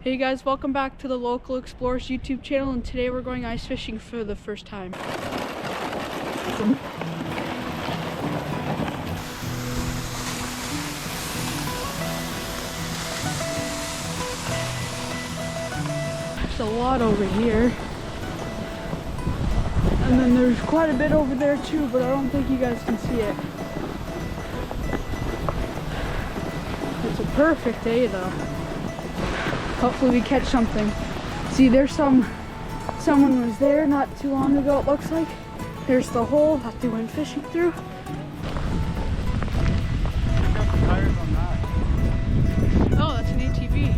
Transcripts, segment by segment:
Hey guys, welcome back to the Local Explorers YouTube channel, and today we're going ice fishing for the first time. There's a lot over here. And then there's quite a bit over there too, but I don't think you guys can see it. It's a perfect day though. Hopefully we catch something. See, there's someone was there not too long ago, it looks like. There's the hole that they went fishing through. Oh, that's an ATV.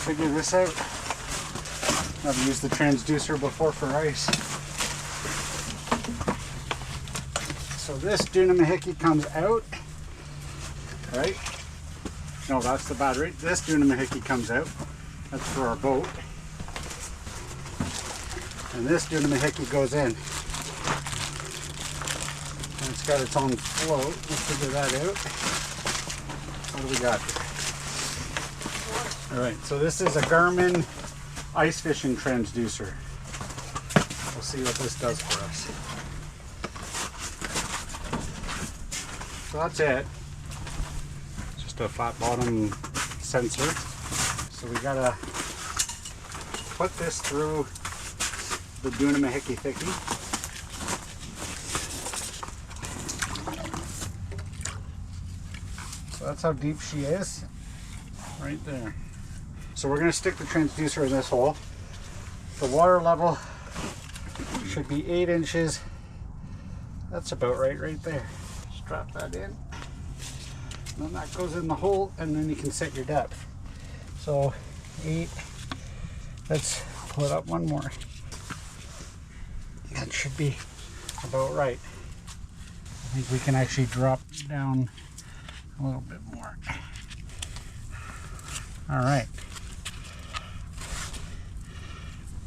Figure this out. I've used the transducer before for ice. So this Dunamahiki comes out, right? No, that's the battery. This Dunamahiki comes out. That's for our boat. And this Dunamahiki goes in. And it's got its own float. Let's figure that out. What do we got here? Alright, so this is a Garmin ice fishing transducer. We'll see what this does for us. So that's it. Just a flat bottom sensor. So we gotta put this through the Dunamahiki thickie. So that's how deep she is. Right there. So we're going to stick the transducer in this hole. The water level should be 8 inches. That's about right there. Strap that in. And then that goes in the hole, and then you can set your depth. So 8. Let's pull it up one more. That should be about right. I think we can actually drop down a little bit more. All right.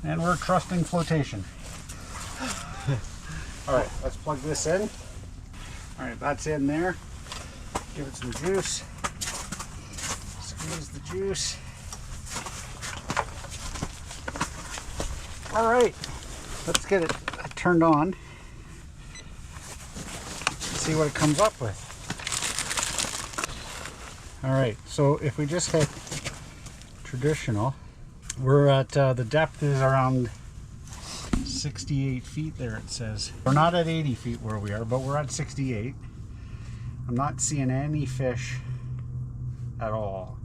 And we're trusting flotation. All right, let's plug this in. All right, that's in there. Give it some juice. Squeeze the juice. All right, let's get it turned on. See what it comes up with. All right, so if we just hit traditional, we're at the depth is around 68 feet there, it says. We're not at 80 feet where we are, but we're at 68. I'm not seeing any fish at all.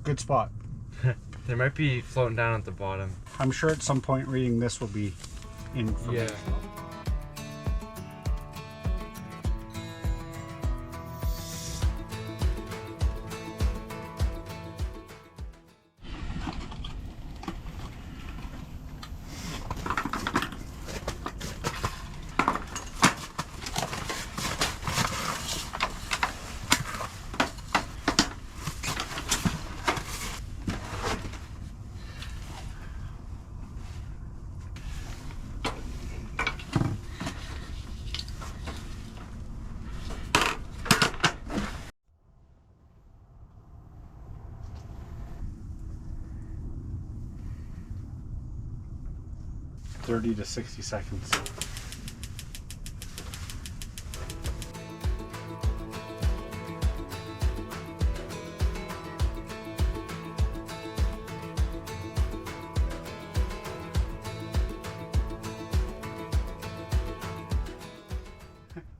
Good spot. There might be floating down at the bottom. I'm sure at some point reading this will be information. Yeah. 30 to 60 seconds.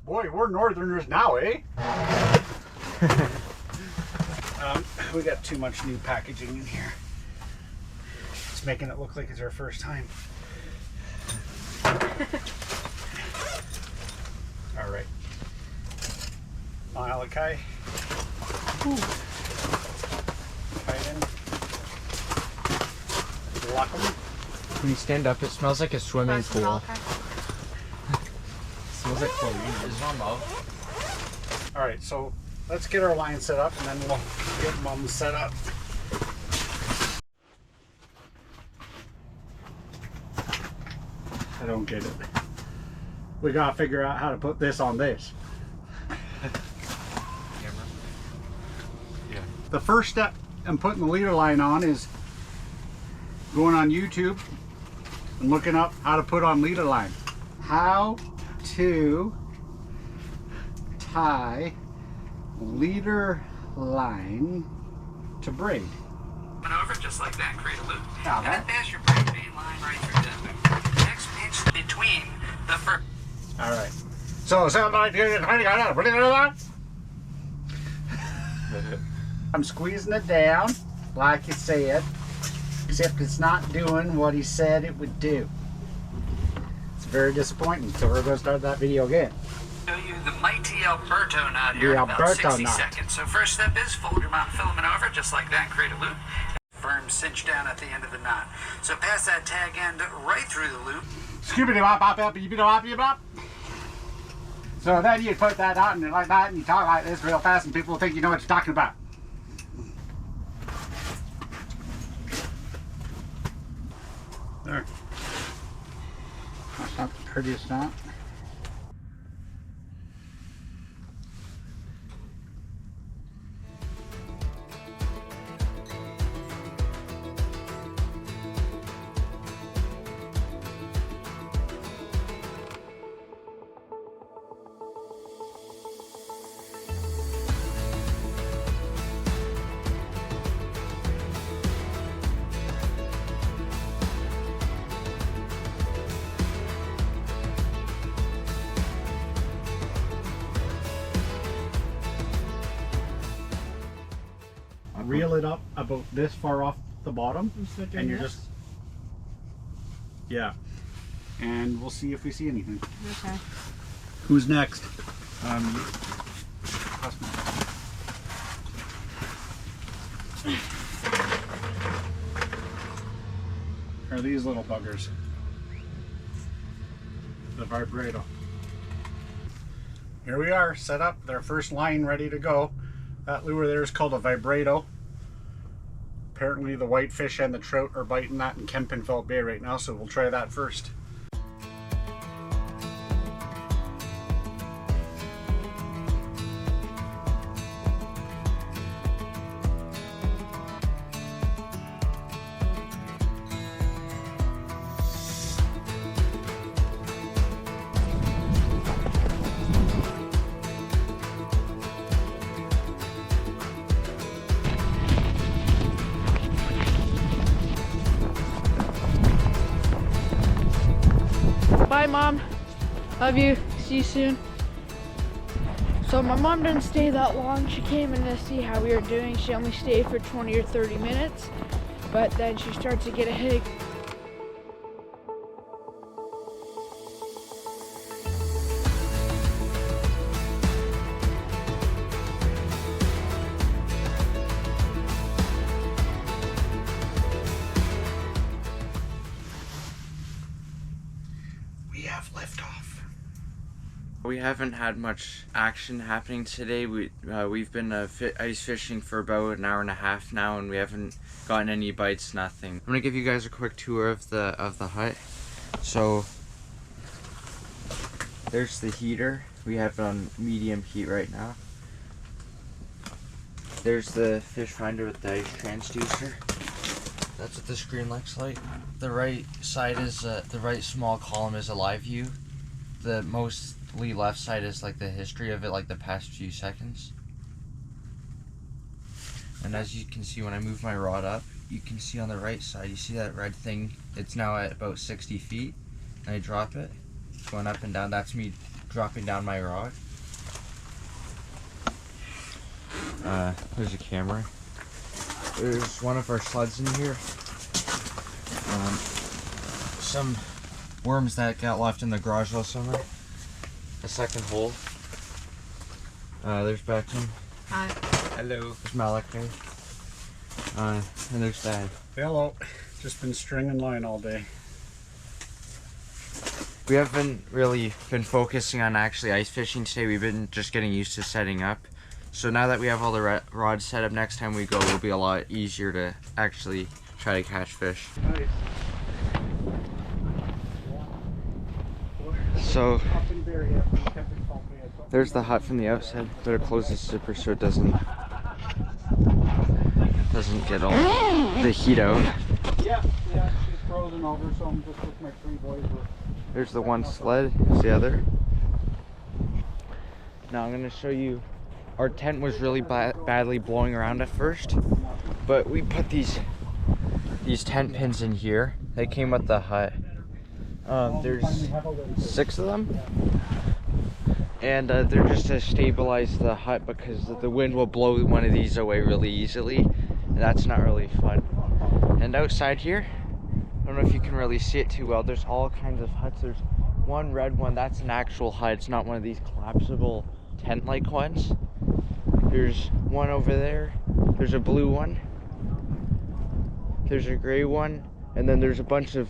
Boy, we're northerners now, eh? We got too much new packaging in here. It's making it look like it's our first time. All right. Malachi. When you stand up, it smells like a swimming pool. Smells like chlorine. Is it on low? All right, so let's get our line set up and then we'll get Mom set up. I don't get it. We gotta figure out how to put this on this. Yeah. The first step in putting the leader line on is going on YouTube and looking up how to put on leader line. How to tie leader line to braid. And over just like that, create a loop. Yeah, and then pass your braid main line right through that loop. Next pinch between the first. All right. So I'm squeezing it down like you said, except it's not doing what he said it would do. It's very disappointing. So we're going to start that video again. Show you the mighty Alberto knot here The in about Alberto 60 knot. seconds. So first step is fold your mountain filament over just like that, create a loop. Firm cinch down at the end of the knot. So pass that tag end right through the loop. So then you put that out and like that and you talk like this real fast and people will think you know what you're talking about. There. That's not the prettiest knot. Reel it up about this far off the bottom and you're just, yeah, and we'll see if we see anything. Okay. Who's next? Are these little buggers? The vibrato. Here we are, set up, their first line ready to go. That lure there is called a vibrato. Apparently the whitefish and the trout are biting that in Kempenfeld Bay right now, so we'll try that first. Bye, Mom. Love you. See you soon. So my mom didn't stay that long. She came in to see how we were doing. She only stayed for 20 or 30 minutes, but then she starts to get a headache. We haven't had much action happening today. We've been ice fishing for about an hour and a half now, and we haven't gotten any bites. Nothing. I'm gonna give you guys a quick tour of the hut. So there's the heater. We have it on medium heat right now. There's the fish finder with the ice transducer. That's what the screen looks like. The right side is, the right small column is a live view. The mostly left side is like the history of it, like the past few seconds. And as you can see, when I move my rod up, you can see on the right side, you see that red thing? It's now at about 60 feet. And I drop it, going up and down. That's me dropping down my rod. There's a camera. There's one of our sleds in here. Some worms that got left in the garage last summer. A second hole. There's Beckham. Hi. Hello. There's Malik there. And there's Dad. Hello. Just been stringing line all day. We haven't really been focusing on actually ice fishing today. We've been just getting used to setting up. So now that we have all the rods set up, next time we go, it'll be a lot easier to actually try to catch fish. Nice. So there's the hut from the outside. Better close the zipper so it doesn't get all the heat out. Yeah, she's frozen over, so I'm just with my 3 boys. There's the one sled, here's the other. Now I'm gonna show you, our tent was really badly blowing around at first, but we put these tent pins in here. They came with the hut. There's 6 of them, and they're just to stabilize the hut because the wind will blow one of these away really easily, and that's not really fun. And outside here, I don't know if you can really see it too well, there's all kinds of huts. There's one red one, that's an actual hut. It's not one of these collapsible tent-like ones. There's one over there. There's a blue one. There's a gray one. And then there's a bunch of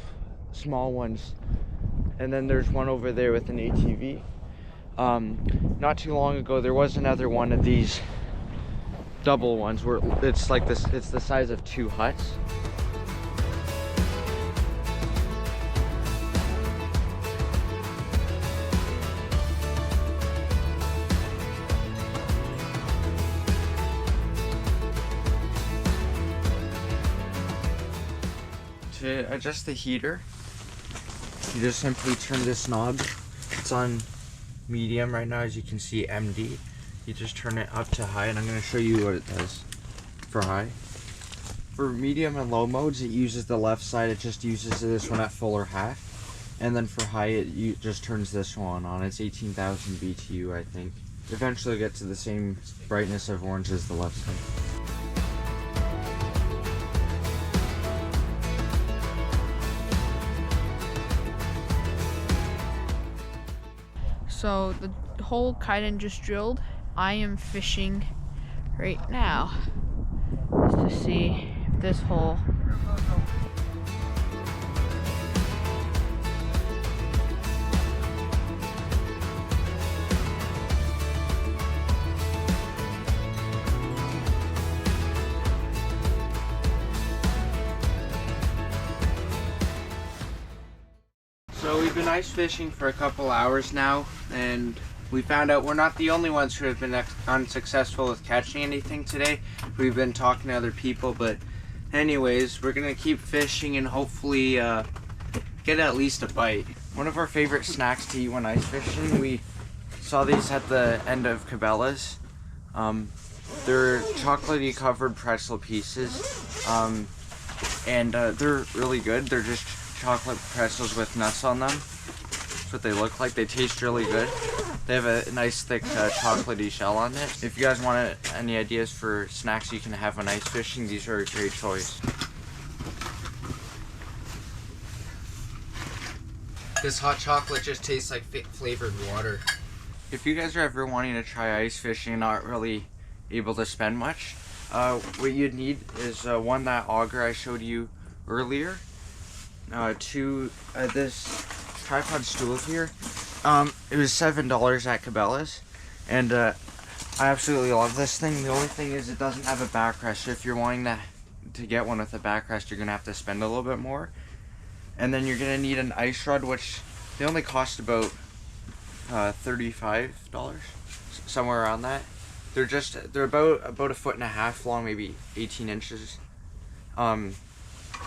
small ones. And then there's one over there with an ATV. Not too long ago, there was another one of these double ones where it's like this, it's the size of 2 huts. To adjust the heater, you just simply turn this knob. It's on medium right now, as you can see, MD. You just turn it up to high, and I'm going to show you what it does for high. For medium and low modes, it uses the left side. It just uses this one at full or half. And then for high, it just turns this one on. It's 18,000 BTU, I think. Eventually it'll get to the same brightness of orange as the left side. So the hole Kaiden just drilled, I am fishing right now just to see if this hole. So we've been ice fishing for a couple hours now, and we found out we're not the only ones who have been unsuccessful with catching anything today. We've been talking to other people, but anyways, we're gonna keep fishing and hopefully get at least a bite. One of our favorite snacks to eat when ice fishing, we saw these at the end of Cabelas. They're chocolatey covered pretzel pieces, and they're really good. They're just chocolate pretzels with nuts on them. That's what they look like. They taste really good. They have a nice thick chocolatey shell on it. If you guys want any ideas for snacks you can have when ice fishing, these are a great choice. This hot chocolate just tastes like flavored water. If you guys are ever wanting to try ice fishing and not really able to spend much, what you'd need is one, that auger I showed you earlier, two, this tripod stool here. It was $7 at Cabelas, and I absolutely love this thing. The only thing is it doesn't have a backrest, so if you're wanting to get one with a backrest, you're gonna have to spend a little bit more. And then you're gonna need an ice rod, which they only cost about $35, somewhere around that. They're about a foot and a half long, maybe 18 inches.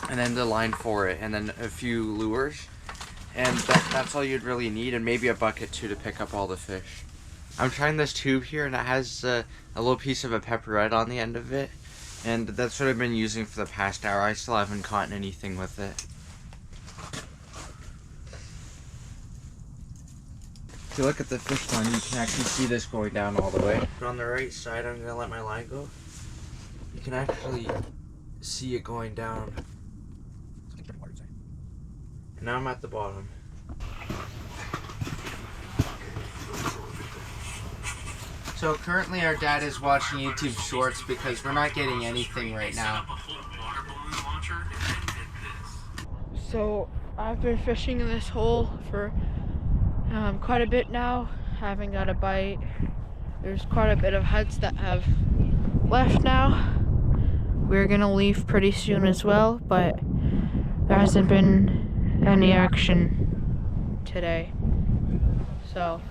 and then the line for it, and then a few lures, and that's all you'd really need, and maybe a bucket too to pick up all the fish. I'm trying this tube here, and it has a little piece of a pepperette on the end of it, and that's what I've been using for the past hour. I still haven't caught anything with it. If you look at the fish line, you can actually see this going down all the way. But on the right side, I'm gonna let my line go. You can actually see it going down. And now I'm at the bottom. So currently our dad is watching YouTube shorts because we're not getting anything right now. So I've been fishing in this hole for quite a bit now. Haven't got a bite. There's quite a bit of huts that have left now. We're gonna leave pretty soon as well, but there hasn't been any action today. So,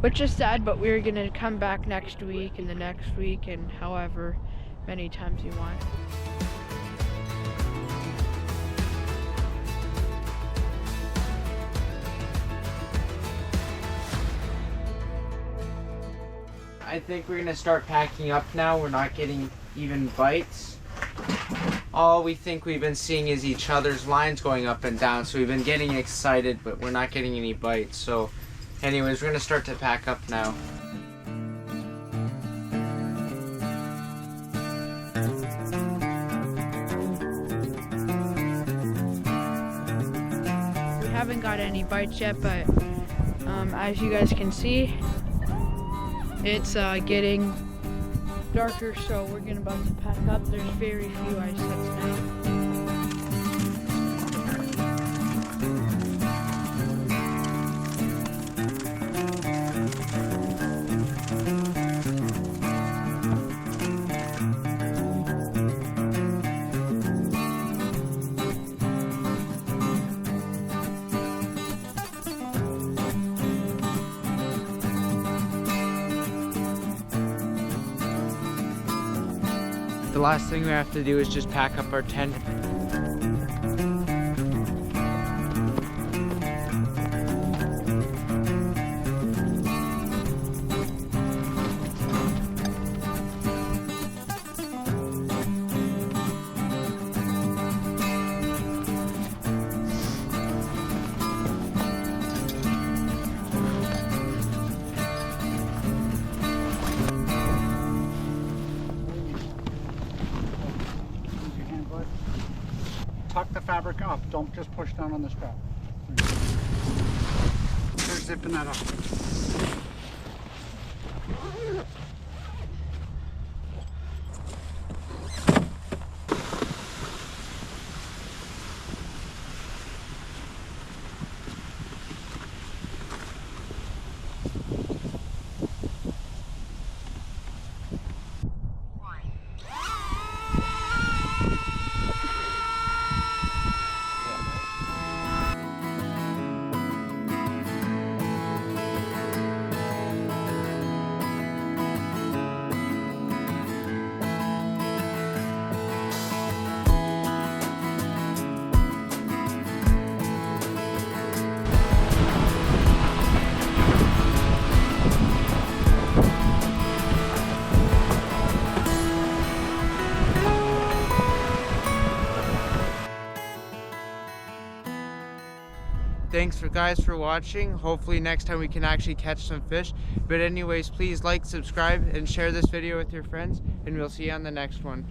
which is sad, but we're gonna come back next week and the next week and however many times you want. I think we're gonna start packing up now. We're not getting even bites. All we think we've been seeing is each other's lines going up and down, so we've been getting excited, but we're not getting any bites. So anyways, we're gonna start to pack up now. We haven't got any bites yet, but as you guys can see, it's getting darker, so we're about to pack up. There's very few ice huts now. The last thing we have to do is just pack up our tent. Tuck the fabric up. Don't just push down on the strap. They're zipping that up. Thanks guys for watching. Hopefully next time we can actually catch some fish. But anyways, please like, subscribe, and share this video with your friends, and we'll see you on the next one.